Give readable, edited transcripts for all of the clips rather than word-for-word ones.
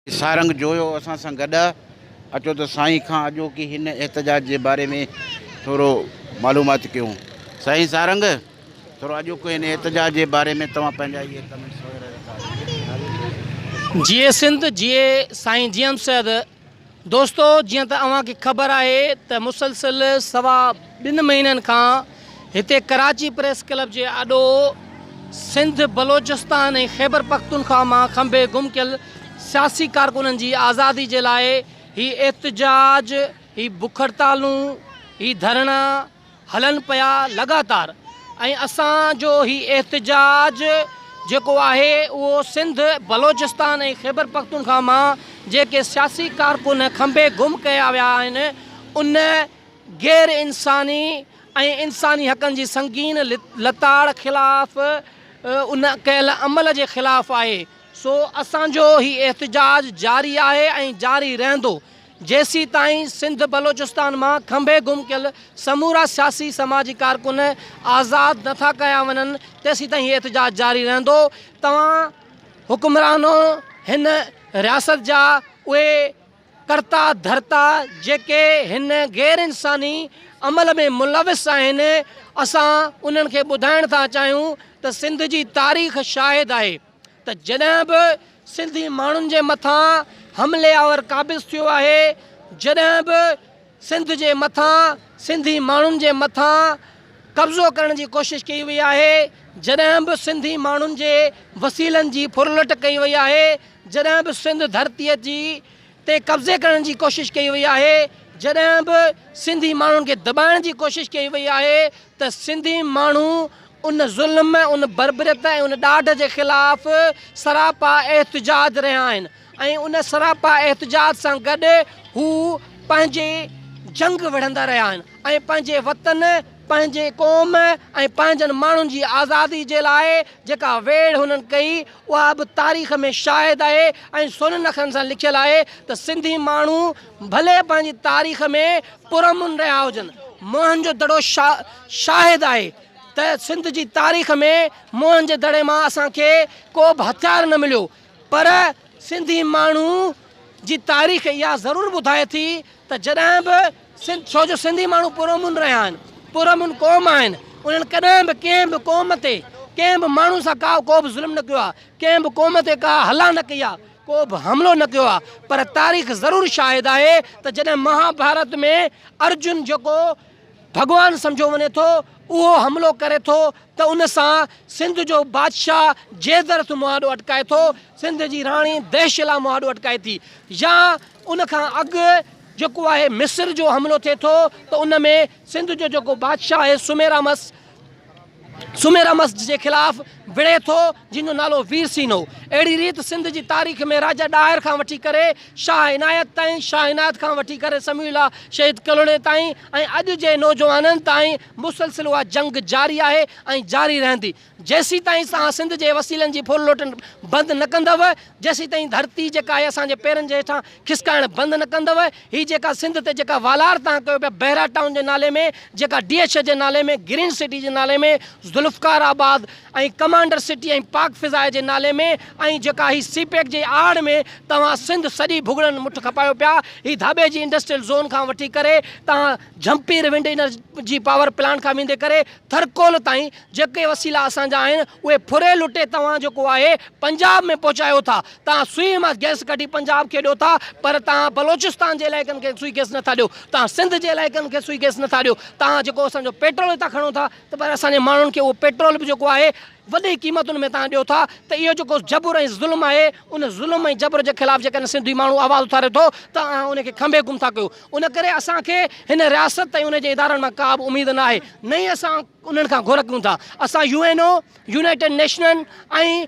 सारंग जोयो असां सां गॾु अचो त साईं खां अॼोकी हिन एहतजाज जे बारे में थोरो मालूमात कयूं। साईं सारंग, थोरो अॼोको हिन एहतजाज जे बारे में तव्हां पंहिंजा इहे कमेंट्स वग़ैरह। जिए सिंध जिए साईं जीएम सैद। दोस्तो, जियां त अव्हांखे ख़बर आहे त मुसलसिल सवा 2 महीननि खां हिते कराची प्रेस क्लब जे आॾो सिंध बलोचिस्तान ऐं ख़ैबर पख्तूनख्वा मां खंबे गुम कयल सियासी कारकुननि जी आज़ादी जे लाइ ही एहतजाज, ही बुख हड़तालूं, ही धरना हलनि पिया लगातार। ऐं असांजो ही एहतजाज जेको आहे उहो सिंध बलोचिस्तान ऐं ख़ैबर पख्तूनख्वा मां जेके सियासी कारकुन खंबे गुम कया विया आहिनि उन गैर इंसानी ऐं इंसानी हक़नि जी संगीन लताड़ ख़िलाफ़ उन कयल अमल जे ख़िलाफ़ आहे। सो असांजो ही एहतजाज जारी आहे ऐं जारी रहंदो जेसी ताईं सिंध बलोचिस्तान मां खंबे गुम कयल समूरा सियासी समाजी कारकुन आज़ाद नथा कया वञनि तेसी ताईं हीउ एहतजाज जारी रहंदो। तव्हां हुक्मरानो हिन रियासत जा उहे कर्ता धर्ता जेके हिन गैर इंसानी अमल में मुलविस आहिनि, असां उन्हनि खे ॿुधाइण था चाहियूं त सिंध जी तारीख़ शाहिद आहे त जॾहिं बि सिंधी माण्हुनि जे मथां हमले आवर क़ाबिज़ थियो आहे, जॾहिं बि सिंध जे मथां सिंधी माण्हुनि जे मथां कब्ज़ो करण जी कोशिशि कई वई आहे, जॾहिं बि सिंधी माण्हुनि जे वसीलनि जी फुरलट कई वई आहे, जॾहिं बि सिंध धरतीअ जी ते कब्ज़े करण जी कोशिशि कई वई आहे, जॾहिं बि सिंधी माण्हुनि खे दॿाइण जी कोशिशि कई वई आहे त सिंधी माण्हू उन ज़ुल्म, उन बर्बरियत ऐं उन ॾाढ जे ख़िलाफ़ सरापा एहतजाज रहिया आहिनि। ऐं उन सरापा एहतजाज सां गॾु हू पंहिंजे जंग विढ़ंदा रहिया आहिनि ऐं पंहिंजे वतन, पंहिंजे क़ौम ऐं पंहिंजनि माण्हुनि जी आज़ादी जे लाइ जेका वेड़ हुननि कई उहा बि तारीख़ में शाहिद आहे ऐं सुननि अखरनि सां लिखियलु आहे त सिंधी माण्हू भले पंहिंजी तारीख़ में पुरअमन रहिया हुजनि, मोहन जो दड़ो शाहिद आहे त सिंध जी तारीख़ में मोहन जे दड़े मां असांखे को बि हथियार न मिलियो, पर सिंधी माण्हू जी तारीख़ इहा ज़रूरु ॿुधाए थी त जॾहिं बि छो जो सिंधी माण्हू पुरअमन रहिया आहिनि, पुरअमन क़ौम आहिनि, उन्हनि कॾहिं बि कंहिं बि क़ौम ते कंहिं बि माण्हू सां को बि ज़ुल्म न कयो आहे, कंहिं बि क़ौम ते का हला न कई आहे, को बि हमिलो न कयो आहे। पर तारीख़ ज़रूरु शाहिद आहे त जॾहिं महाभारत में अर्जुन जेको भॻवानु सम्झो वञे थो उहो हमिलो करे थो त उन सां सिंध जो बादशाह जेदरथ मुहाॾो अटकाए थो, सिंध जी राणी देशला मुहाॾो अटकाए थी, या उन खां अॻु जेको आहे मिस्र जो हमिलो थिए थो त उन में सिंध जो जेको बादशाह आहे सुमेरामस जे ख़िलाफ़ विड़े थो जिन जो नालो वीर सिंह हो। अहिड़ी रीति सिंध जी तारीख़ में राजा ॾाहिर खां वठी करे शाह इनायत ताईं, शाह इनायत खां वठी करे समीउल्लाह शहीद कलोणे ताईं ऐं अॼु जे नौजवाननि ताईं मुसलसिल उहा जंग जारी आहे ऐं जारी रहंदी। जेसी ताईं तव्हां सिंध जे वसीलनि जी फुरलोटन बंदि न कंदव, जेसी ताईं धरती जेका आहे असांजे पेरनि जे हेठां खिसकाइण बंदि न कंदव, हीअ जेका सिंध ते जेका वालार तव्हां कयो पिया बहरा टाउन जे नाले में, जेका DH जे नाले में, ग्रीन सिटी जे नाले में, ज़ुल्फ़कार आबाद ऐं कमांडर सिटी ऐं पाक फिज़ाए जे नाले में ऐं जेका ही CPEC जे आड़ में तव्हां सिंध सॼी भुॻड़नि मुठ खपायो पिया, हीअ धाबे जी इंडस्ट्रियल ज़ोन खां वठी करे तव्हां झंपीर विंड एनर्जी पावर प्लांट खां वेंदे करे थरकोल ताईं जेके वसीला असांजा आहिनि उहे फुरे लुटे तव्हां जेको आहे पंजाब में पहुचायो था। तव्हां सुई मां गैस कढी पंजाब खे ॾियो था, पर तव्हां बलोचिस्तान जे इलाइक़नि खे सुई गैस नथा ॾियो, तव्हां सिंध जे इलाइक़नि खे सुई गैस नथा ॾियो, तव्हां जेको असांजो पेट्रोल हितां खणो था त पर असांजे माण्हुनि खे उहो पेट्रोल बि जेको आहे वॾी क़ीमतुनि में तव्हां ॾियो था। त इहो जेको जबर ऐं ज़ुल्म आहे उन ज़ुल्म ऐं जबर जे ख़िलाफ़ जेकॾहिं सिंधी माण्हू आवाज़ु उथारे थो त उनखे खंबे गुम था कयो। उन करे असांखे हिन रियासत ऐं उनजे इदारनि मां का बि उमेद न आहे, न ई असां उन्हनि खां घुर कयूं था। असां UNO, यूनाइटेड नेशन ऐं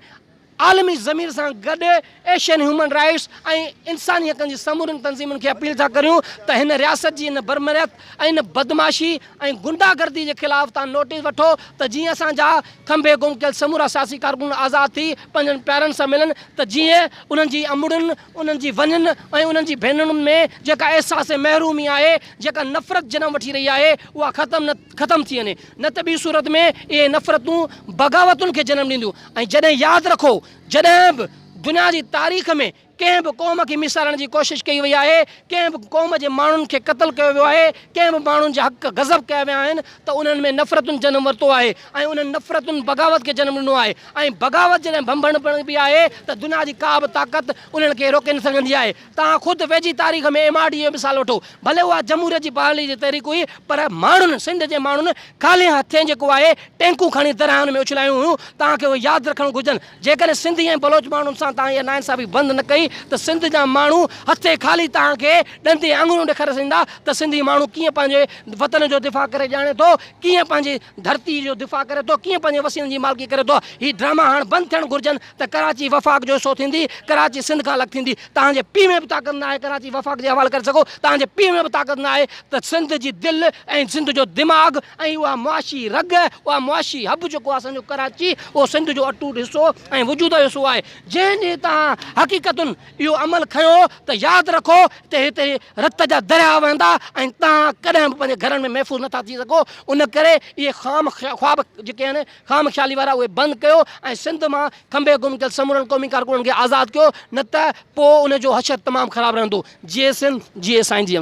आलमी ज़मीर सां गॾु एशियन ह्यूमन राइट्स ऐं इंसानी हक़नि जी समूरनि तंज़ीमुनि खे अपील था करियूं त हिन रियासत जी हिन बरमरियत ऐं हिन बदमाशी ऐं गुंडागर्दी जे ख़िलाफ़ तव्हां नोटिस वठो त जीअं असांजा खंबे गुम कयल समूरा सियासी कारकुन आज़ादु थी पंहिंजनि प्यारनि सां मिलनि, त जीअं उन्हनि जी अमुड़नि, उन्हनि जी वञनि ऐं उन्हनि जी भेनरुनि में जेका अहसास महरूमी आहे, जेका नफ़रत जनम वठी रही आहे, उहा ख़तमु थी वञे, न त ॿी सूरत में इहे नफ़रतूं बग़ावतुनि खे जनम ॾींदियूं। ऐं जॾहिं यादि रखो, जॾहिं बि दुनिया जी तारीख़ में कंहिं बि क़ौम खे मिसारण जी कोशिशि कई वई आहे, कंहिं बि क़ौम जे माण्हुनि खे क़तलु कयो वियो आहे, कंहिं बि माण्हुनि जा हक़ गज़ब कया विया आहिनि त उन्हनि में नफ़रतुनि जनमु वरितो आहे ऐं उन्हनि नफ़रतुनि बग़ावत खे जनमु ॾिनो आहे। ऐं बग़ावत जॾहिं भंभण बि आहे त दुनिया जी का बि ताक़त उन्हनि खे रोके न सघंदी आहे। तव्हां ख़ुदि वेझी तारीख़ में MRD जो मिसाल वठो, भले उहा जमहूरियत जी बहाली जी तहरीक हुई, पर माण्हुनि सिंध जे माण्हुनि ख़ाली हथे जेको आहे टैंकूं खणी दरियाउनि में उछलायूं हुयूं। तव्हांखे उहे यादि रखणु घुरिजनि। जेकॾहिं सिंधी ऐं बलोच माण्हुनि सां तव्हां इहा नाइंसाफ़ी बंदि न कई त सिंध जा माण्हू हथे ख़ाली तव्हांखे ॾंदे आङुरियूं ॾेखारे सघंदा त सिंधी माण्हू कीअं पंहिंजे वतन जो दिफ़ा करे ॼाणे थो, कीअं पंहिंजी धरती जो दिफ़ा करे थो, कीअं पंहिंजे वसीलनि जी मालिकी करे थो। हीअ ड्रामा हाणे बंदि थियणु घुरिजनि त कराची वफ़ाक़ जो हिसो थींदी, कराची सिंध खां अलॻि थींदी। तव्हांजे पीउ में बि ताक़त न आहे कराची वफ़ाक़ जे हवाले करे सघो, तव्हांजे पीउ में बि ताक़त न आहे त सिंध जी दिलि ऐं सिंध जो दिमाग़ ऐं उहा मुआशी रग, उहा मुआशी हब जेको आहे असांजो कराची, उहो सिंध जो अटूट हिसो ऐं वजूद जो हिसो आहे। जंहिं ॾींहुं तव्हां हक़ीक़तुनि इहो अमल खयो त यादि रखो त हिते रत जा दरिया वहंदा ऐं तव्हां कॾहिं बि पंहिंजे घरनि में महफ़ूज़ नथा थी सघो। उन करे इहे ख़्वाब जेके आहिनि खाम ख़्याली वारा उहे बंदि कयो ऐं सिंध मां खंबे गुम कयल समूरनि क़ौमी कारकुननि खे आज़ादु कयो, न त पोइ उनजो हशर तमामु ख़राबु रहंदो। जीए सिंध, जीए साईं जी।